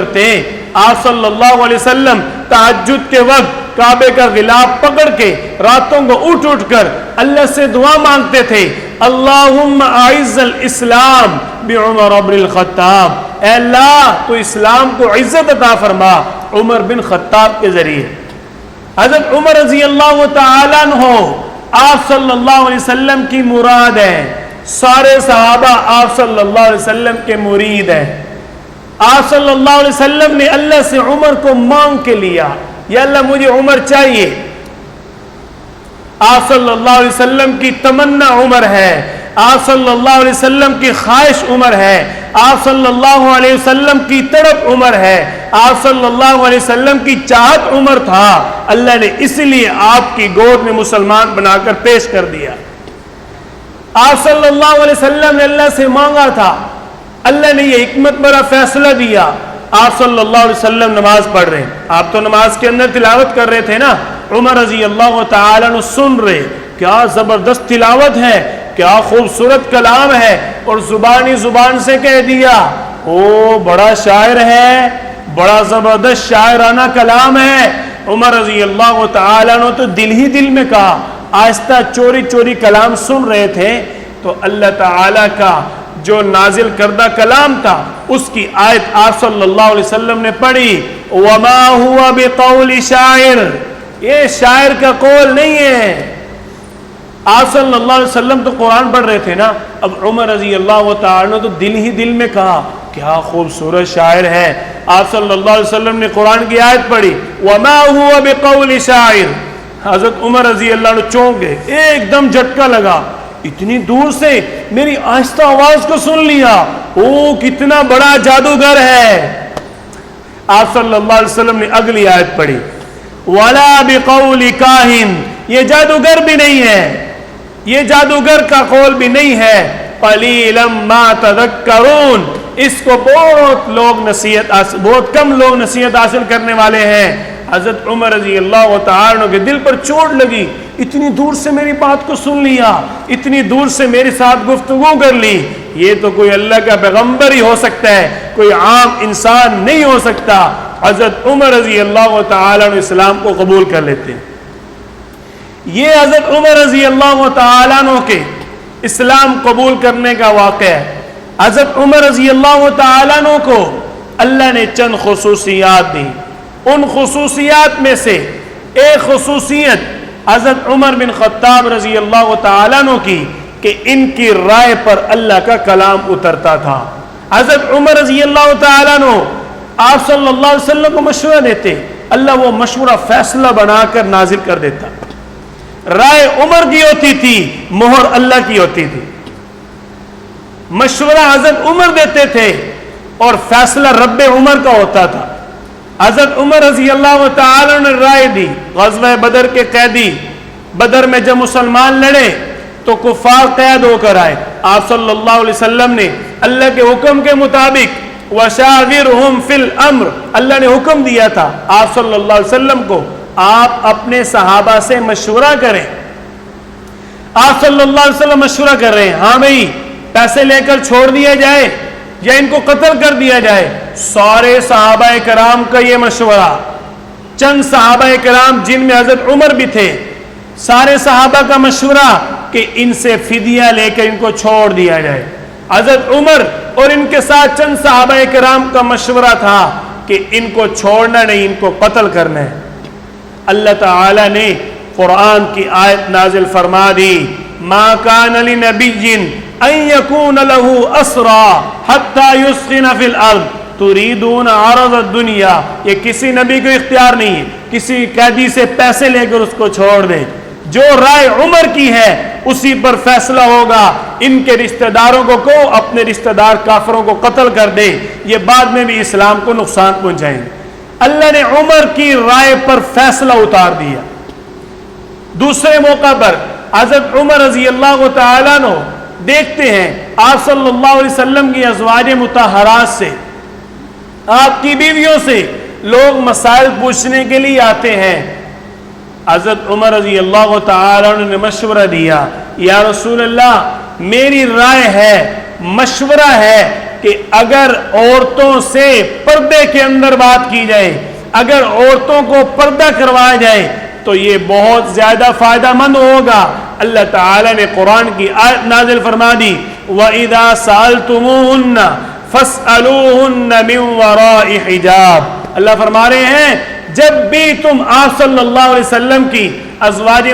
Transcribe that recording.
کرتے ہیں. آپ صلی اللہ علیہ وسلم تہجد کے وقت کعبے کا غلاف پکڑ کے راتوں کو اٹھ اٹھ کر اللہ سے دعا مانگتے تھے, اللہم اعز الاسلام بعمر بن الخطاب, اے اللہ تو اسلام کو عزت عطا فرما عمر بن خطاب کے ذریعے. حضرت عمر رضی اللہ تعالیٰ عنہ آپ صلی اللہ علیہ وسلم کی مراد ہے, سارے صحابہ آپ صلی اللہ علیہ وسلم کے مرید ہیں. آپ صلی اللہ علیہ وسلم نے اللہ سے عمر کو مانگ کے لیا, یا اللہ مجھے عمر چاہیے. آپ صلی اللہ علیہ وسلم کی تمنا عمر ہے, آپ صلی اللہ علیہ وسلم کی خواہش عمر ہے, آپ صلی اللہ علیہ وسلم کی تڑپ عمر ہے, آپ صلی اللہ علیہ وسلم کی چاہت عمر تھا. اللہ نے اس لیے آپ کی گود میں مسلمان بنا کر پیش کر دیا. آپ صلی اللہ علیہ وسلم نے اللہ سے مانگا تھا, اللہ نے یہ حکمت بھرا فیصلہ دیا. آپ صلی اللہ علیہ وسلم نماز پڑھ رہے ہیں, آپ تو نماز کے اندر تلاوت کر رہے تھے نا, عمر رضی اللہ تعالیٰ عنہ سن رہے, کیا زبردست تلاوت ہے, کیا خوبصورت کلام ہے, اور زبانی زبان سے کہہ دیا او بڑا شاعر ہے, بڑا زبردست شاعرانہ کلام ہے. عمر رضی اللہ تعالیٰ عنہ تو دل ہی دل میں کہا, آہستہ چوری چوری کلام سن رہے تھے, تو اللہ تعالیٰ کا جو نازل کردہ کلام تھا اس کی آیت آپ صلی اللہ علیہ وسلم نے پڑھی, وَمَا هُوَ بِقَوْلِ شَاعِرٍ, یہ شاعر کا قول نہیں ہے. آپ صلی اللہ علیہ وسلم تو قرآن پڑھ رہے تھے نا, اب عمر رضی اللہ تعالیٰ نے تو دل ہی دل میں کہا کیا خوبصورت شاعر ہے. آپ صلی اللہ علیہ وسلم نے قرآن کی آیت پڑھی, وَمَا هُوَ بِقَوْلِ شَاعِرٍ. حضرت عمر رضی اللہ عنہ چونک گئے, ایک دم جھٹکا لگا, اتنی دور سے میری آہستہ آواز کو سن لیا, او کتنا بڑا جادوگر ہے. آپ صلی اللہ علیہ وسلم نے اگلی آیت پڑھی, وَلَا بِقَوْلِ كَاهِنٍ, یہ جادوگر بھی نہیں ہے, یہ جادوگر کا قول بھی نہیں ہے. قَلِيلًا مَا تَذَكَّرُونَ, اس کو بہت کم لوگ نصیحت حاصل کرنے والے ہیں. حضرت عمر رضی اللہ تعالیٰ عنہ کے دل پر چوٹ لگی, اتنی دور سے میری بات کو سن لیا, اتنی دور سے میرے ساتھ گفتگو کر لی, یہ تو کوئی اللہ کا پیغمبر ہی ہو سکتا ہے, کوئی عام انسان نہیں ہو سکتا. حضرت عمر رضی اللہ تعالیٰ عنہ اسلام کو قبول کر لیتے ہیں. یہ حضرت عمر رضی اللہ تعالیٰ عنہ کے اسلام قبول کرنے کا واقعہ ہے. حضرت عمر رضی اللہ تعالیٰ عنہ کو اللہ نے چند خصوصیات دی. ان خصوصیات میں سے ایک خصوصیت حضرت عمر بن خطاب رضی اللہ تعالیٰ عنہ کی کہ ان کی رائے پر اللہ کا کلام اترتا تھا. حضرت عمر رضی اللہ تعالیٰ عنہ آپ صلی اللہ علیہ وسلم کو مشورہ دیتے, اللہ وہ مشورہ فیصلہ بنا کر نازل کر دیتا. رائے عمر کی ہوتی تھی, مہر اللہ کی ہوتی تھی. مشورہ حضرت عمر دیتے تھے اور فیصلہ رب عمر کا ہوتا تھا. حضرت عمر رضی اللہ تعالی نے رائے دی. غزوہ بدر کے قیدی, بدر میں جب مسلمان لڑے تو کفار قید ہو کر آئے. آپ صلی اللہ علیہ وسلم نے اللہ کے حکم کے مطابق وَشَاوِرْهُمْ فِي الْأَمْرِ, اللہ نے حکم دیا تھا آپ صلی اللہ علیہ وسلم کو, آپ اپنے صحابہ سے مشورہ کریں. آپ صلی اللہ علیہ وسلم مشورہ کر رہے ہیں, ہاں بھئی پیسے لے کر چھوڑ دیا جائے یا ان کو قتل کر دیا جائے. سارے صحابہ کرام کا یہ مشورہ, چند صحابہ کرام جن میں حضرت عمر بھی تھے, سارے صحابہ کا مشورہ کہ ان سے فدیہ لے کر ان کو چھوڑ دیا جائے. حضرت عمر اور ان کے ساتھ چند صحابہ کرام کا مشورہ تھا کہ ان کو چھوڑنا نہیں, ان کو قتل کرنا ہے. اللہ تعالی نے قرآن کی آیت نازل فرما دی, ما کان لنبی ان یکون له اسرا حتی یسخن فی الارض تریدون عرض الدنیا. یہ کسی نبی کو اختیار نہیں ہے کسی قیدی سے پیسے لے کر اس کو چھوڑ دیں. جو رائے عمر کی ہے اسی پر فیصلہ ہوگا. ان کے رشتہ داروں کو اپنے رشتہ دار کافروں کو قتل کر دے, یہ بعد میں بھی اسلام کو نقصان پہنچائیں گے. اللہ نے عمر کی رائے پر فیصلہ اتار دیا. دوسرے موقع پر حضرت عمر رضی اللہ تعالیٰ عنہ دیکھتے ہیں آپ صلی اللہ علیہ وسلم کی ازواج مطہرات سے, آپ کی بیویوں سے لوگ مسائل پوچھنے کے لیے آتے ہیں. حضرت عمر رضی اللہ تعالیٰ عنہ نے مشورہ دیا, یا رسول اللہ میری رائے ہے, مشورہ ہے, کہ اگر عورتوں سے پردے کے اندر بات کی جائے، اگر عورتوں کو پردہ کروایا جائے تو یہ بہت زیادہ فائدہ مند ہوگا۔ اللہ تعالی نے قرآن کی آیت نازل فرما دی، وَإِذَا سَأَلْتُمُوهُنَّ فَاسْأَلُوهُنَّ مِنْ وَرَاءِ حِجَابٍ۔ اللہ فرما رہے ہیں جب بھی تم آپ صلی اللہ علیہ وسلم کی ازواج